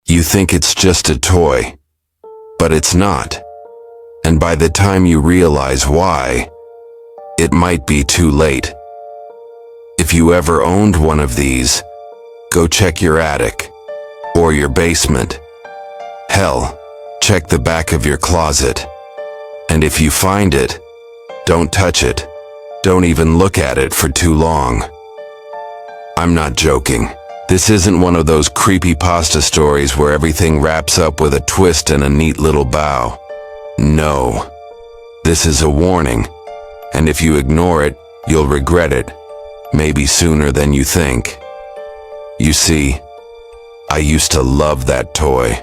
You think it's just a toy, but it's not. And by the time you realize why, it might be too late. If you ever owned one of these, go check your attic or your basement. Hell, check the back of your closet. And if you find it, don't touch it. Don't even look at it for too long. I'm not joking. This isn't one of those creepypasta stories where everything wraps up with a twist and a neat little bow. No. This is a warning, and if you ignore it, you'll regret it, maybe sooner than you think. You see, I used to love that toy.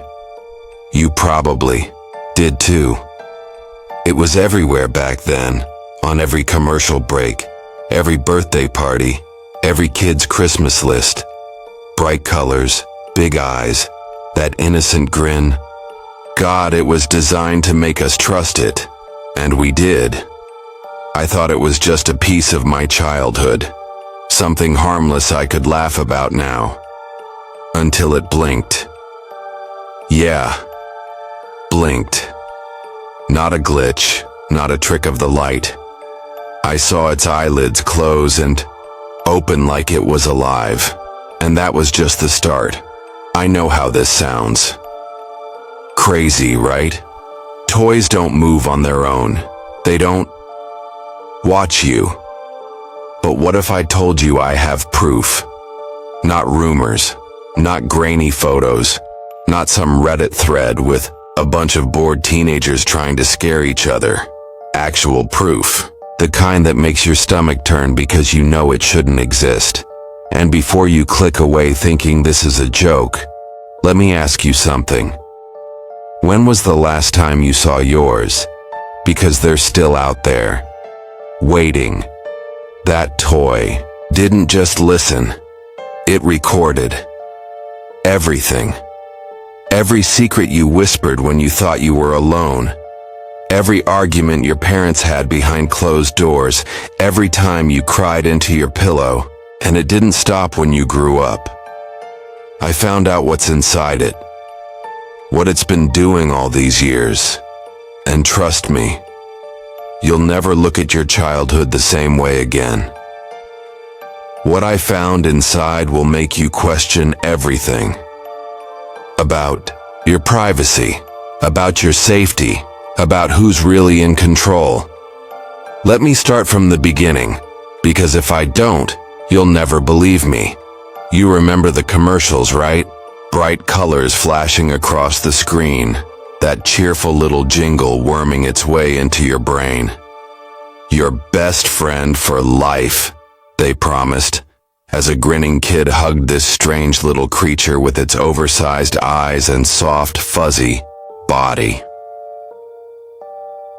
You probably did too. It was everywhere back then, on every commercial break, every birthday party, every kid's Christmas list. Bright colors, big eyes, that innocent grin. God, it was designed to make us trust it. And we did. I thought it was just a piece of my childhood. Something harmless I could laugh about now. Until it blinked. Yeah. Blinked. Not a glitch, not a trick of the light. I saw its eyelids close and open like it was alive. And that was just the start. I know how this sounds. Crazy, right? Toys don't move on their own. They don't watch you. But what if I told you I have proof? Not rumors, not grainy photos, not some Reddit thread with a bunch of bored teenagers trying to scare each other. Actual proof. The kind that makes your stomach turn because you know it shouldn't exist. And before you click away thinking this is a joke, let me ask you something. When was the last time you saw yours? Because they're still out there, waiting. That toy didn't just listen. It recorded everything. Every secret you whispered when you thought you were alone. Every argument your parents had behind closed doors. Every time you cried into your pillow. And it didn't stop when you grew up. I found out what's inside it. What it's been doing all these years. And trust me, you'll never look at your childhood the same way again. What I found inside will make you question everything. About your privacy, about your safety, about who's really in control. Let me start from the beginning, because if I don't, you'll never believe me. You remember the commercials, right? Bright colors flashing across the screen. That cheerful little jingle worming its way into your brain. Your best friend for life, they promised, as a grinning kid hugged this strange little creature with its oversized eyes and soft, fuzzy body.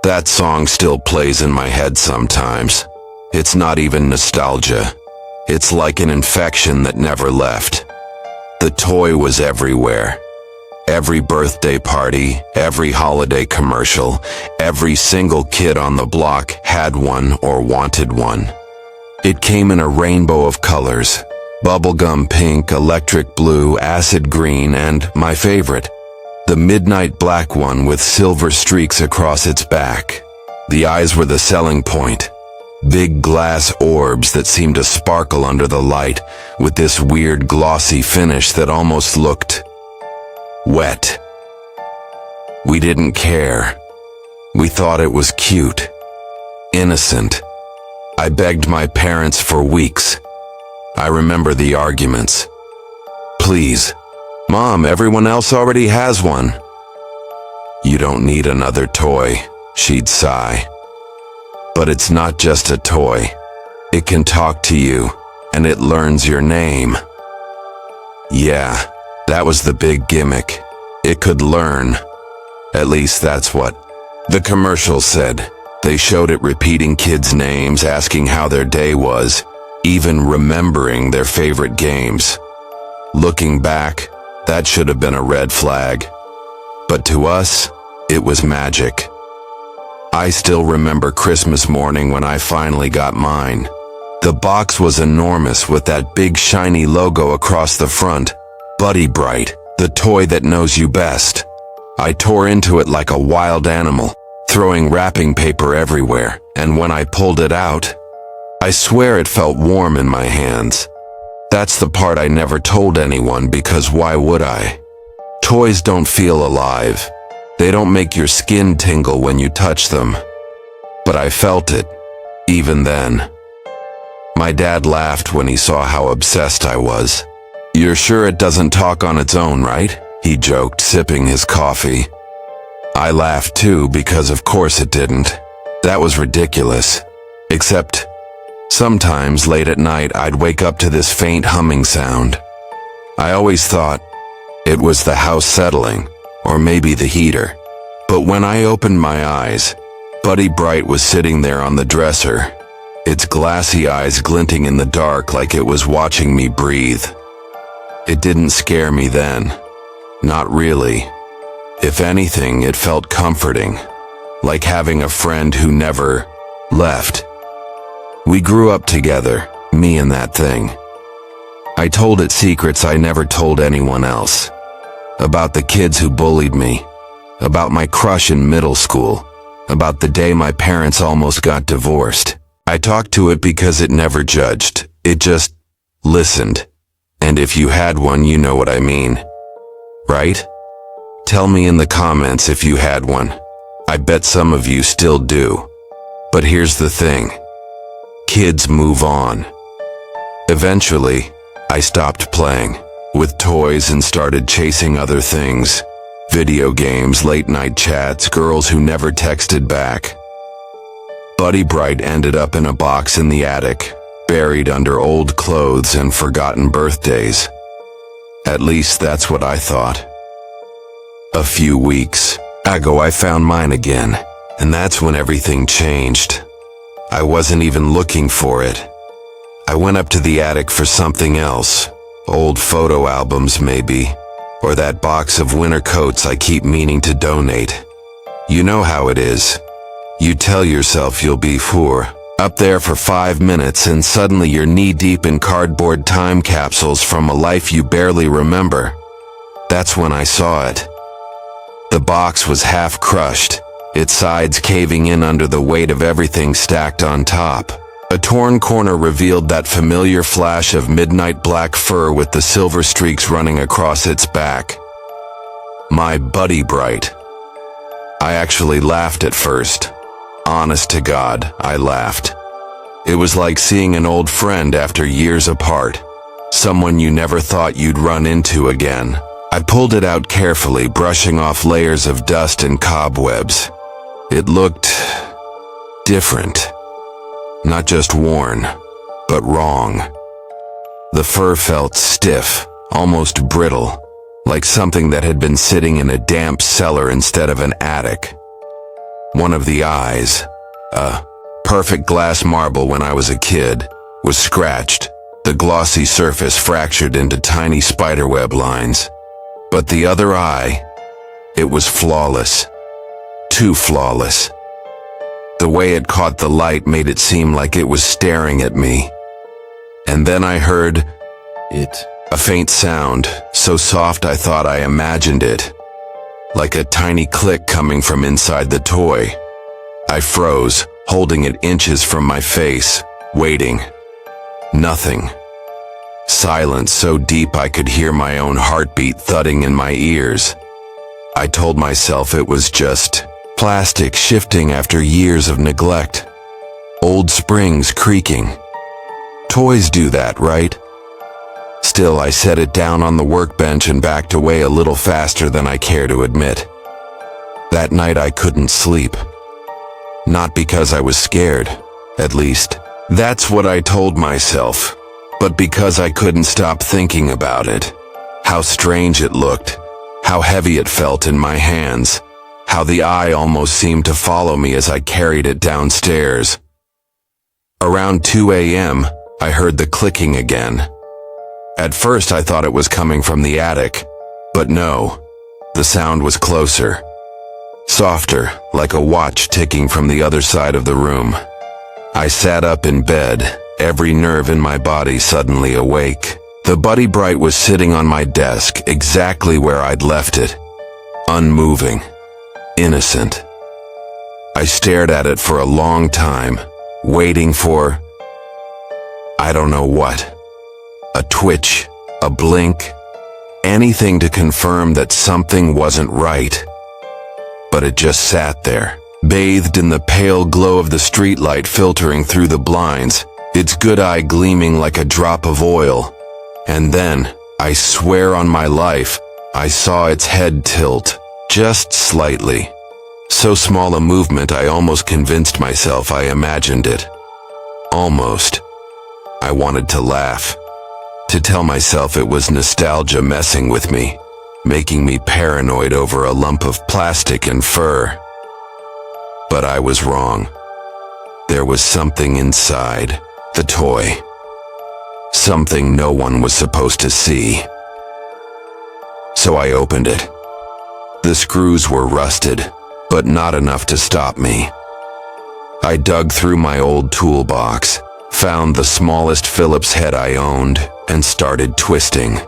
That song still plays in my head sometimes. It's not even nostalgia. It's like an infection that never left. The toy was everywhere. Every birthday party, every holiday commercial, every single kid on the block had one or wanted one. It came in a rainbow of colors. Bubblegum pink, electric blue, acid green, and my favorite, the midnight black one with silver streaks across its back. The eyes were the selling point. Big glass orbs that seemed to sparkle under the light with this weird glossy finish that almost looked wet. We didn't care. We thought it was cute, innocent. I begged my parents for weeks. I remember the arguments. Please, Mom, everyone else already has one. You don't need another toy, she'd sigh. But it's not just a toy. It can talk to you, and it learns your name. Yeah, that was the big gimmick. It could learn. At least that's what the commercial said. They showed it repeating kids' names, asking how their day was, even remembering their favorite games. Looking back, that should have been a red flag. But to us, it was magic. I still remember Christmas morning when I finally got mine. The box was enormous with that big shiny logo across the front, Buddy Bright, The toy that knows you best. I tore into it like a wild animal, throwing wrapping paper everywhere, and when I pulled it out, I swear it felt warm in my hands. That's the part I never told anyone because why would I? Toys don't feel alive. They don't make your skin tingle when you touch them. But I felt it, even then. My dad laughed when he saw how obsessed I was. "You're sure it doesn't talk on its own, right?" he joked, sipping his coffee. I laughed too because of course it didn't. That was ridiculous. Except, sometimes late at night I'd wake up to this faint humming sound. I always thought it was the house settling, or maybe the heater. But when I opened my eyes, Buddy Bright was sitting there on the dresser, its glassy eyes glinting in the dark like it was watching me breathe. It didn't scare me then. Not really. If anything, it felt comforting, like having a friend who never left. We grew up together, me and that thing. I told it secrets I never told anyone else. About the kids who bullied me, about my crush in middle school, about the day my parents almost got divorced. I talked to it because it never judged, it just listened. And if you had one, you know what I mean. Right? Tell me in the comments if you had one. I bet some of you still do. But here's the thing. Kids move on. Eventually, I stopped playing with toys and started chasing other things. Video games, late-night chats, girls who never texted back. Buddy Bright ended up in a box in the attic, buried under old clothes and forgotten birthdays. At least that's what I thought. A few weeks ago I found mine again, and that's when everything changed. I wasn't even looking for it. I went up to the attic for something else. Old photo albums maybe, or that box of winter coats I keep meaning to donate. You know how it is. You tell yourself you'll be up there for 5 minutes and suddenly you're knee-deep in cardboard time capsules from a life you barely remember. That's when I saw it. The box was half crushed, its sides caving in under the weight of everything stacked on top. A torn corner revealed that familiar flash of midnight black fur with the silver streaks running across its back. My Buddy Bright. I actually laughed at first. Honest to God, I laughed. It was like seeing an old friend after years apart. Someone you never thought you'd run into again. I pulled it out carefully, brushing off layers of dust and cobwebs. It looked different. Not just worn, but wrong. The fur felt stiff, almost brittle, like something that had been sitting in a damp cellar instead of an attic. One of the eyes, a perfect glass marble when I was a kid, was scratched, the glossy surface fractured into tiny spiderweb lines. But the other eye, it was flawless. Too flawless. The way it caught the light made it seem like it was staring at me. And then I heard a faint sound, so soft I thought I imagined it. Like a tiny click coming from inside the toy. I froze, holding it inches from my face, waiting. Nothing. Silence so deep I could hear my own heartbeat thudding in my ears. I told myself it was just plastic shifting after years of neglect. Old springs creaking. Toys do that, right? Still, I set it down on the workbench and backed away a little faster than I care to admit. That night I couldn't sleep. Not because I was scared, at least. That's what I told myself. But because I couldn't stop thinking about it. How strange it looked. How heavy it felt in my hands. How the eye almost seemed to follow me as I carried it downstairs. Around 2 a.m., I heard the clicking again. At first I thought it was coming from the attic, but no, the sound was closer. Softer, like a watch ticking from the other side of the room. I sat up in bed, every nerve in my body suddenly awake. The Buddy Bright was sitting on my desk exactly where I'd left it. Unmoving. Innocent. I stared at it for a long time, waiting for, I don't know what. A twitch, a blink, anything to confirm that something wasn't right. But it just sat there, bathed in the pale glow of the streetlight filtering through the blinds, its good eye gleaming like a drop of oil. And then, I swear on my life, I saw its head tilt, just slightly. So small a movement I almost convinced myself I imagined it. Almost. I wanted to laugh, to tell myself it was nostalgia messing with me, making me paranoid over a lump of plastic and fur. But I was wrong. There was something inside, the toy. Something no one was supposed to see. So I opened it. The screws were rusted, but not enough to stop me. I dug through my old toolbox, found the smallest Phillips head I owned, and started twisting.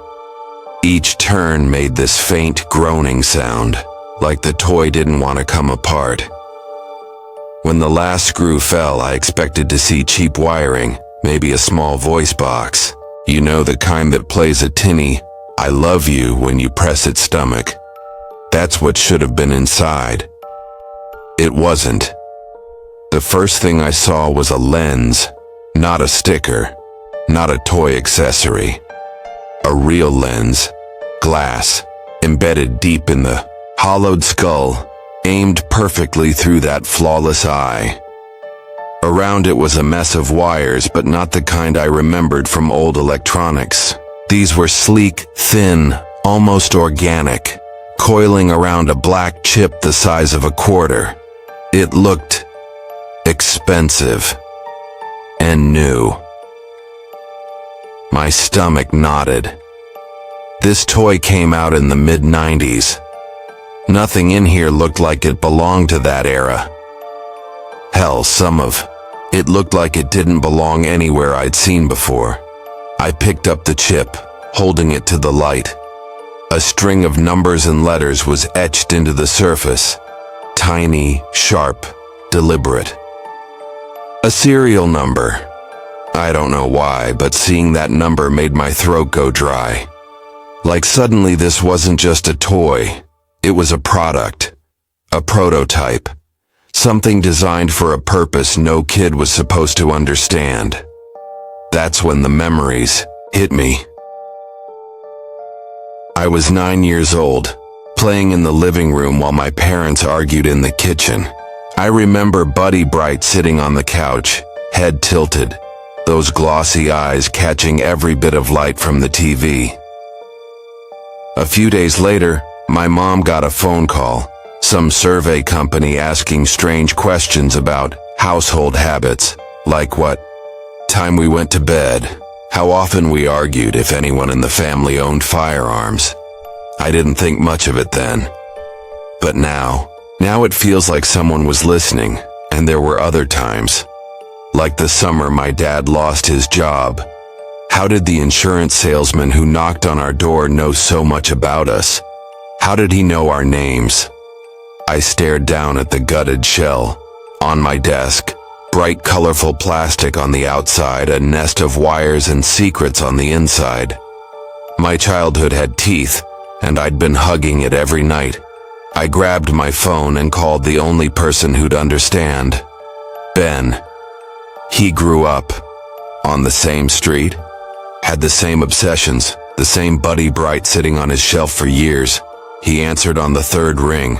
Each turn made this faint groaning sound, like the toy didn't want to come apart. When the last screw fell, I expected to see cheap wiring, maybe a small voice box. You know, the kind that plays a tinny, "I love you" when you press its stomach. That's what should have been inside. It wasn't. The first thing I saw was a lens, not a sticker, not a toy accessory. A real lens, glass, embedded deep in the hollowed skull, aimed perfectly through that flawless eye. Around it was a mess of wires, but not the kind I remembered from old electronics. These were sleek, thin, almost organic, coiling around a black chip the size of a quarter. It looked expensive and new. My stomach knotted. This toy came out in the mid-90s. Nothing in here looked like it belonged to that era. Hell, some of it looked like it didn't belong anywhere I'd seen before. I picked up the chip, holding it to the light. A string of numbers and letters was etched into the surface. Tiny, sharp, deliberate. A serial number. I don't know why, but seeing that number made my throat go dry. Like suddenly this wasn't just a toy. It was a product. A prototype. Something designed for a purpose no kid was supposed to understand. That's when the memories hit me. I was 9 years old, playing in the living room while my parents argued in the kitchen. I remember Buddy Bright sitting on the couch, head tilted, those glossy eyes catching every bit of light from the TV. A few days later, my mom got a phone call, some survey company asking strange questions about household habits, like what time we went to bed, how often we argued, if anyone in the family owned firearms. I didn't think much of it then. But now it feels like someone was listening, and there were other times. Like the summer my dad lost his job. How did the insurance salesman who knocked on our door know so much about us? How did he know our names? I stared down at the gutted shell. On my desk, bright colorful plastic on the outside, a nest of wires and secrets on the inside. My childhood had teeth, and I'd been hugging it every night. I grabbed my phone and called the only person who'd understand. Ben. He grew up on the same street, had the same obsessions, the same Buddy Bright sitting on his shelf for years. He answered on the third ring.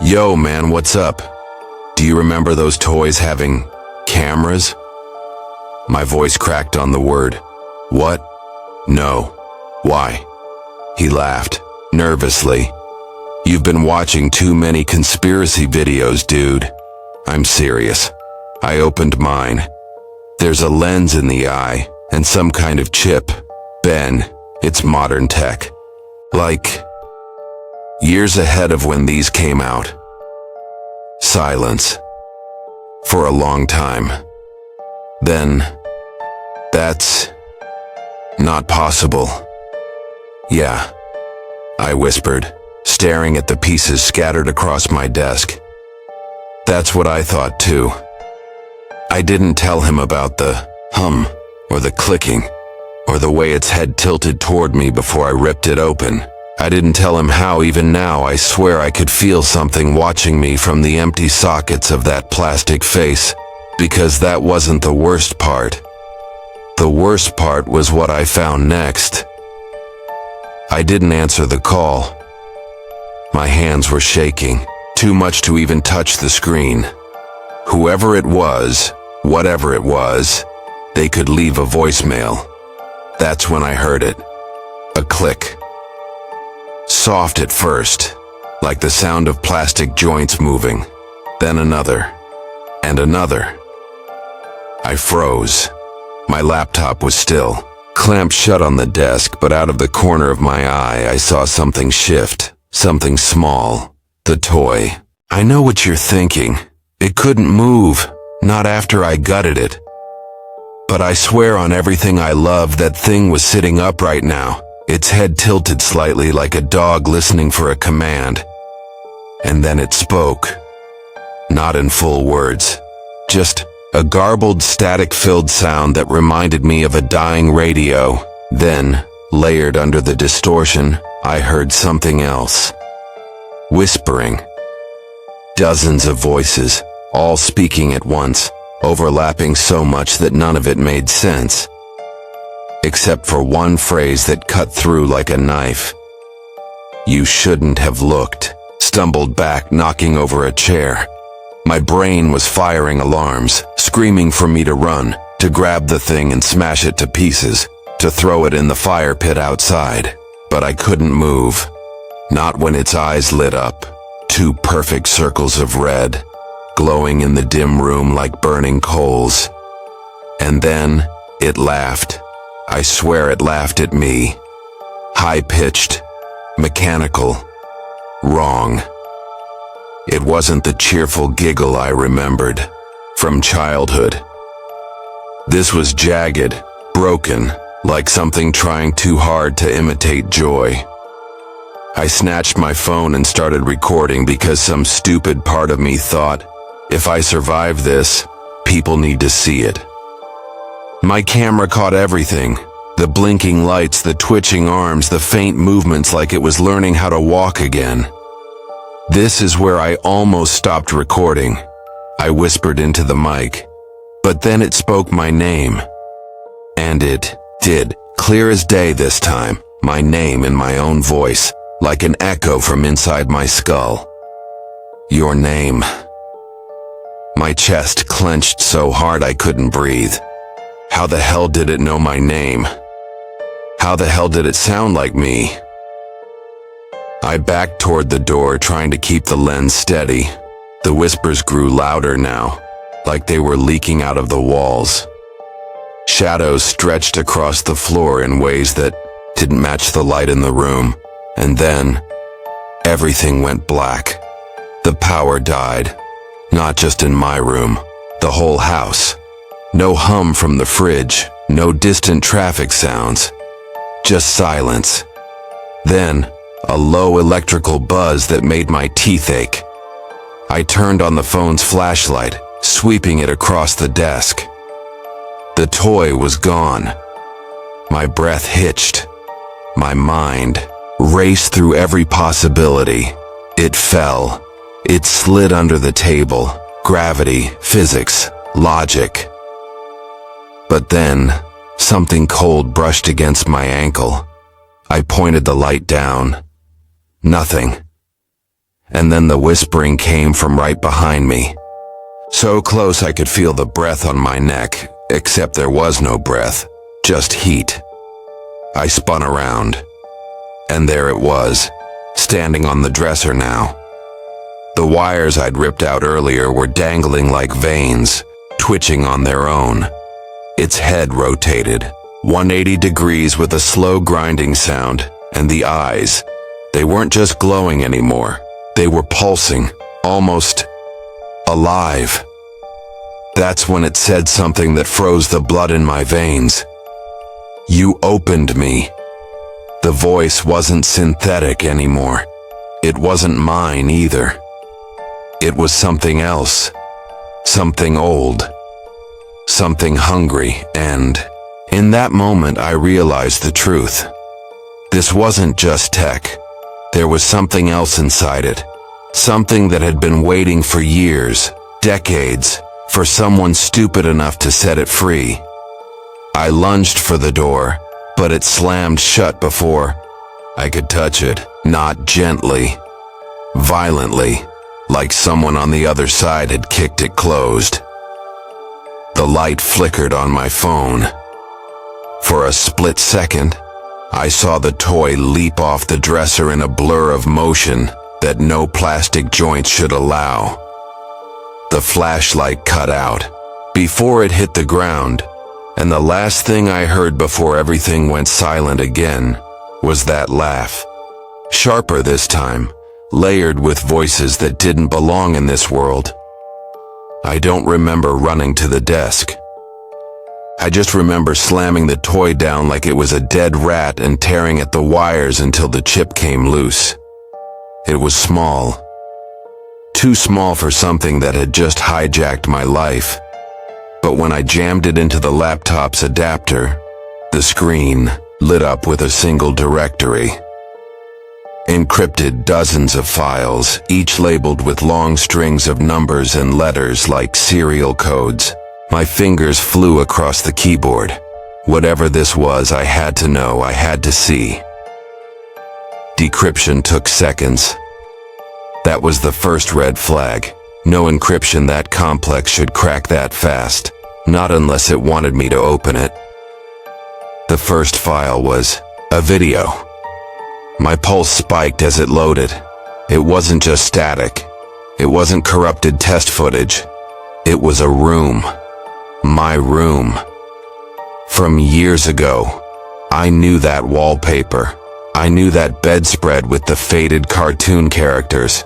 "Yo, man, what's up? Do you remember those toys having cameras?" My voice cracked on the word. "What? No. Why?" He laughed, nervously. "You've been watching too many conspiracy videos, dude." I'm serious. I opened mine. There's a lens in the eye, and some kind of chip. Ben, it's modern tech. Like, years ahead of when these came out. Silence. For a long time. Then, that's Not possible. Yeah, I whispered, staring at the pieces scattered across my desk. That's what I thought too. I didn't tell him about the hum, or the clicking, or the way its head tilted toward me before I ripped it open. I didn't tell him how even now I swear I could feel something watching me from the empty sockets of that plastic face, because that wasn't the worst part. The worst part was what I found next. I didn't answer the call. My hands were shaking, too much to even touch the screen. Whoever it was, whatever it was, they could leave a voicemail. That's when I heard it. A click. Soft at first, like the sound of plastic joints moving. Then another, and another. I froze. My laptop was still, clamped shut on the desk, but out of the corner of my eye I saw something shift, something small. The toy. I know what you're thinking. It couldn't move, not after I gutted it. But I swear on everything I love that thing was sitting upright now, its head tilted slightly like a dog listening for a command. And then it spoke. Not in full words, just a garbled, static-filled sound that reminded me of a dying radio. Then, layered under the distortion, I heard something else. Whispering. Dozens of voices, all speaking at once, overlapping so much that none of it made sense. Except for one phrase that cut through like a knife. You shouldn't have looked. Stumbled back, knocking over a chair. My brain was firing alarms, screaming for me to run, to grab the thing and smash it to pieces, to throw it in the fire pit outside. But I couldn't move. Not when its eyes lit up. Two perfect circles of red, glowing in the dim room like burning coals. And then, it laughed. I swear it laughed at me. High-pitched, mechanical, wrong. It wasn't the cheerful giggle I remembered from childhood. This was jagged, broken, like something trying too hard to imitate joy. I snatched my phone and started recording because some stupid part of me thought, if I survive this, people need to see it. My camera caught everything. The blinking lights, the twitching arms, the faint movements like it was learning how to walk again. This is where I almost stopped recording. I whispered into the mic, but then it spoke my name. And it did, clear as day this time, my name in my own voice, like an echo from inside my skull. Your name. My chest clenched so hard I couldn't breathe. How the hell did it know my name? How the hell did it sound like me? I backed toward the door, trying to keep the lens steady. The whispers grew louder now, like they were leaking out of the walls. Shadows stretched across the floor in ways that didn't match the light in the room. And then, everything went black. The power died. Not just in my room, the whole house. No hum from the fridge, no distant traffic sounds. Just silence. Then, a low electrical buzz that made my teeth ache. I turned on the phone's flashlight, sweeping it across the desk. The toy was gone. My breath hitched. My mind raced through every possibility. It fell. It slid under the table. Gravity, physics, logic. But then, something cold brushed against my ankle. I pointed the light down. Nothing. And then the whispering came from right behind me. So close I could feel the breath on my neck, except there was no breath, just heat. I spun around. And there it was, standing on the dresser now. The wires I'd ripped out earlier were dangling like veins, twitching on their own. Its head rotated, 180 degrees with a slow grinding sound, and the eyes, they weren't just glowing anymore. They were pulsing, almost alive. That's when it said something that froze the blood in my veins. You opened me. The voice wasn't synthetic anymore. It wasn't mine either. It was something else. Something old. Something hungry, and in that moment I realized the truth. This wasn't just tech. There was something else inside it. Something that had been waiting for years, decades, for someone stupid enough to set it free. I lunged for the door, but it slammed shut before I could touch it. Not gently, violently, like someone on the other side had kicked it closed. The light flickered on my phone. For a split second, I saw the toy leap off the dresser in a blur of motion that no plastic joint should allow. The flashlight cut out before it hit the ground, and the last thing I heard before everything went silent again was that laugh. Sharper this time, layered with voices that didn't belong in this world. I don't remember running to the desk. I just remember slamming the toy down like it was a dead rat and tearing at the wires until the chip came loose. It was small. Too small for something that had just hijacked my life. But when I jammed it into the laptop's adapter, the screen lit up with a single directory. Encrypted dozens of files, each labeled with long strings of numbers and letters like serial codes. My fingers flew across the keyboard. Whatever this was, I had to know, I had to see. Decryption took seconds. That was the first red flag. No encryption that complex should crack that fast, not unless it wanted me to open it. The first file was a video. My pulse spiked as it loaded. It wasn't just static. It wasn't corrupted test footage. It was a room. My room. From years ago, I knew that wallpaper. I knew that bedspread with the faded cartoon characters.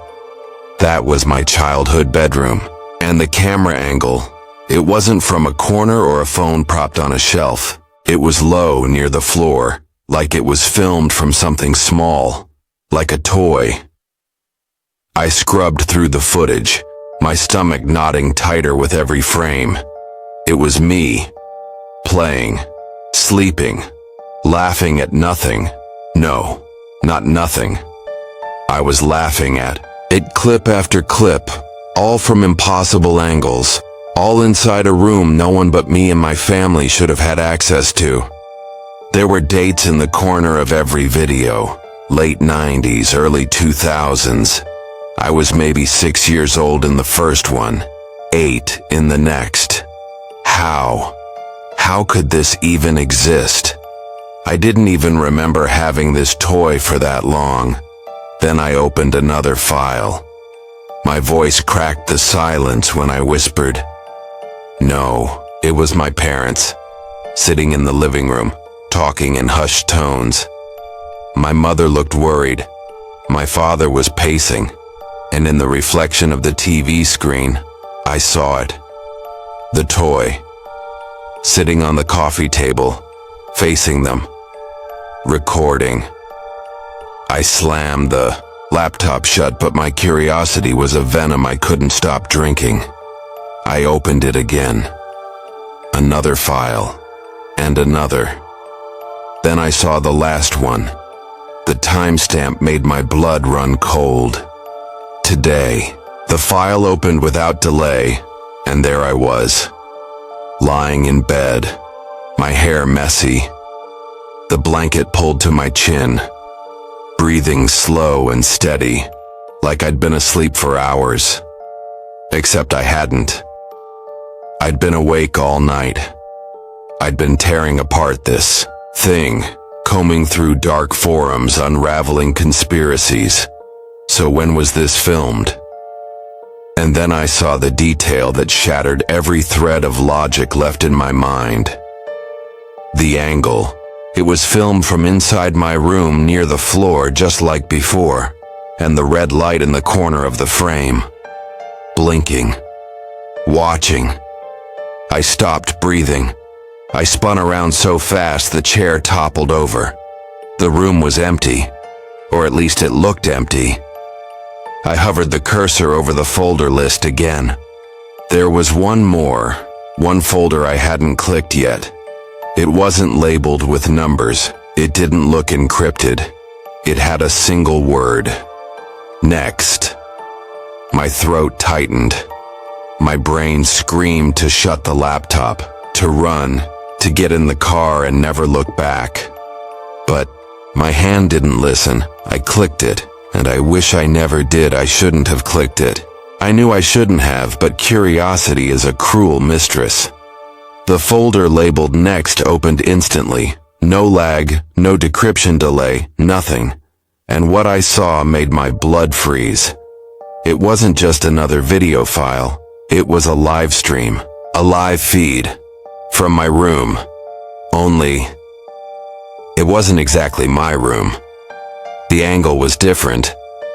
That was my childhood bedroom. And the camera angle, it wasn't from a corner or a phone propped on a shelf. It was low near the floor, like it was filmed from something small, like a toy. I scrubbed through the footage, my stomach knotting tighter with every frame. It was me, playing, sleeping, laughing at nothing. No, not nothing. I was laughing at it clip after clip, all from impossible angles, all inside a room no one but me and my family should have had access to. There were dates in the corner of every video, late 90s, early 2000s. I was maybe 6 years old in the first one, 8 in the next. How could this even exist? I didn't even remember having this toy for that long. Then I opened another file. My voice cracked the silence when I whispered. No, it was my parents, sitting in the living room, talking in hushed tones. My mother looked worried. My father was pacing, and in the reflection of the TV screen, I saw it. The toy, sitting on the coffee table, facing them, recording. I slammed the laptop shut, but my curiosity was a venom I couldn't stop drinking. I opened it again. Another file, and another. Then I saw the last one. The timestamp made my blood run cold. Today. The file opened without delay, and there I was, lying in bed, my hair messy, the blanket pulled to my chin, breathing slow and steady, like I'd been asleep for hours. Except I hadn't. I'd been awake all night. I'd been tearing apart this thing, combing through dark forums, unraveling conspiracies. So when was this filmed? And then I saw the detail that shattered every thread of logic left in my mind. The angle. It was filmed from inside my room near the floor just like before, and the red light in the corner of the frame. Blinking. Watching. I stopped breathing. I spun around so fast the chair toppled over. The room was empty, or at least it looked empty. I hovered the cursor over the folder list again. There was one folder I hadn't clicked yet. It wasn't labeled with numbers. It didn't look encrypted. It had a single word. Next. My throat tightened. My brain screamed to shut the laptop, to run, to get in the car and never look back. But my hand didn't listen. I clicked it, and I wish I never did. I shouldn't have clicked it. I knew I shouldn't have, but curiosity is a cruel mistress. The folder labeled Next opened instantly. No lag, no decryption delay, nothing. And what I saw made my blood freeze. It wasn't just another video file. It was a live stream, a live feed, from my room. Only, it wasn't exactly my room. The angle was different,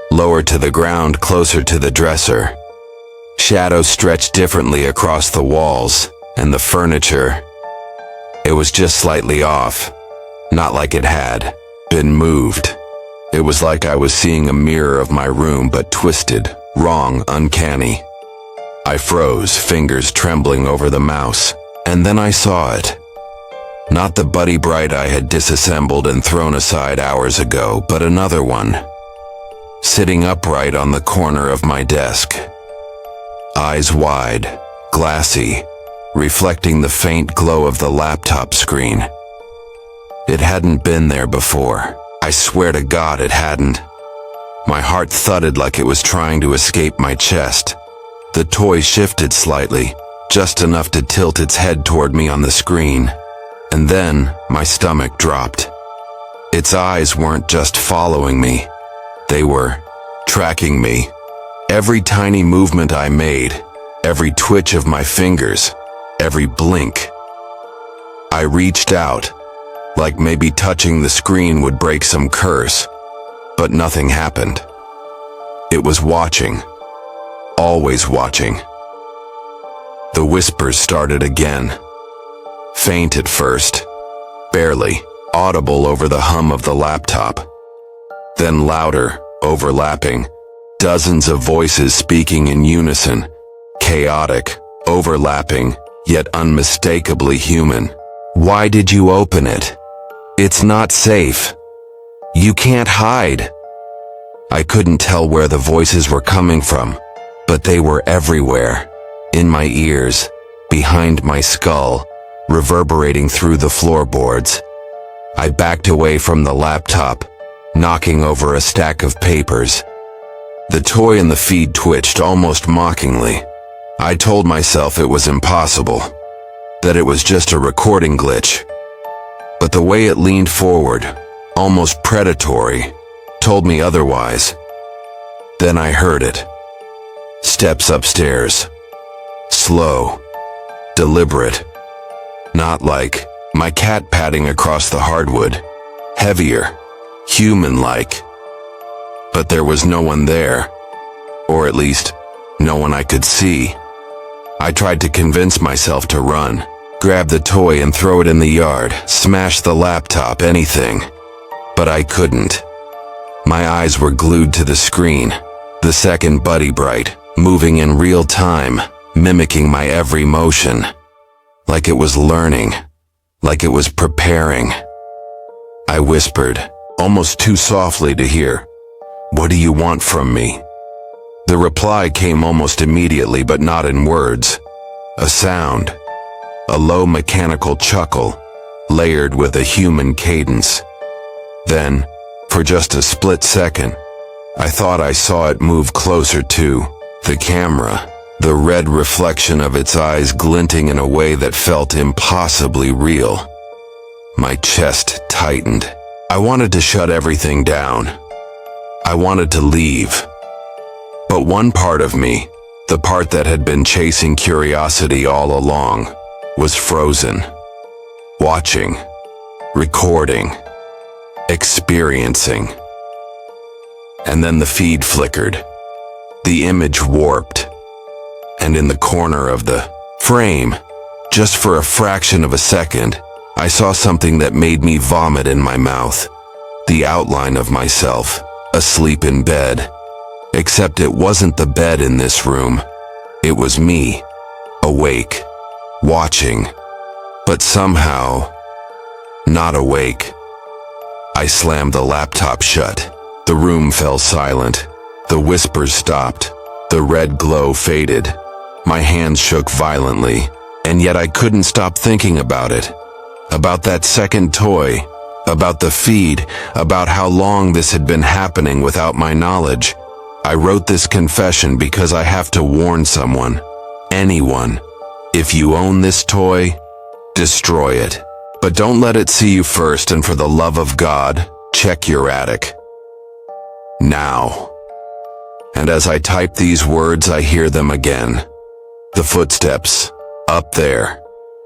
lower to the ground, closer to the dresser. Shadows stretched differently across the walls, and the furniture. It was just slightly off, not like it had been moved. It was like I was seeing a mirror of my room, but twisted, wrong, uncanny. I froze, fingers trembling over the mouse, and then I saw it. Not the Buddy Bright I had disassembled and thrown aside hours ago, but another one. Sitting upright on the corner of my desk. Eyes wide, glassy, reflecting the faint glow of the laptop screen. It hadn't been there before. I swear to God it hadn't. My heart thudded like it was trying to escape my chest. The toy shifted slightly, just enough to tilt its head toward me on the screen. And then my stomach dropped. Its eyes weren't just following me. They were tracking me. Every tiny movement I made, every twitch of my fingers, every blink. I reached out, like maybe touching the screen would break some curse, but nothing happened. It was watching. Always watching. The whispers started again. Faint at first, barely, audible over the hum of the laptop. Then louder, overlapping, dozens of voices speaking in unison, chaotic, overlapping, yet unmistakably human. Why did you open it? It's not safe. You can't hide. I couldn't tell where the voices were coming from, but they were everywhere, in my ears, behind my skull, reverberating through the floorboards. I backed away from the laptop, knocking over a stack of papers. The toy in the feed twitched almost mockingly. I told myself it was impossible, that it was just a recording glitch. But the way it leaned forward, almost predatory, told me otherwise. Then I heard it. Steps upstairs. Slow. Deliberate. Not like my cat padding across the hardwood. Heavier. Human-like. But there was no one there. Or at least, no one I could see. I tried to convince myself to run, grab the toy and throw it in the yard, smash the laptop, anything. But I couldn't. My eyes were glued to the screen, the second Buddy Bright, moving in real time, mimicking my every motion. Like it was learning, like it was preparing. I whispered, almost too softly to hear, "What do you want from me?" The reply came almost immediately, but not in words. A sound. A low mechanical chuckle, layered with a human cadence. Then, for just a split second, I thought I saw it move closer to the camera, the red reflection of its eyes glinting in a way that felt impossibly real. My chest tightened. I wanted to shut everything down. I wanted to leave. But one part of me, the part that had been chasing curiosity all along, was frozen. Watching. Recording. Experiencing. And then the feed flickered. The image warped. And in the corner of the frame, Just for a fraction of a second, I saw something that made me vomit in my mouth. The outline of myself, asleep in bed. Except it wasn't the bed in this room. It was me, awake, watching, but somehow not awake. I slammed the laptop shut. The room fell silent. The whispers stopped. The red glow faded. My hands shook violently, and yet I couldn't stop thinking about it. About that second toy, about the feed, about how long this had been happening without my knowledge. I wrote this confession because I have to warn someone, anyone. If you own this toy, destroy it. But don't let it see you first, and for the love of God, check your attic. Now. And as I type these words, I hear them again. The footsteps, up there,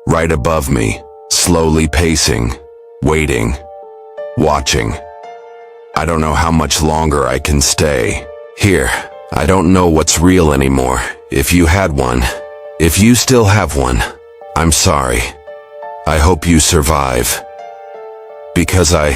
right above me, slowly pacing, waiting, watching. I don't know how much longer I can stay. Here, I don't know what's real anymore. If you had one, if you still have one, I'm sorry. I hope you survive. Because I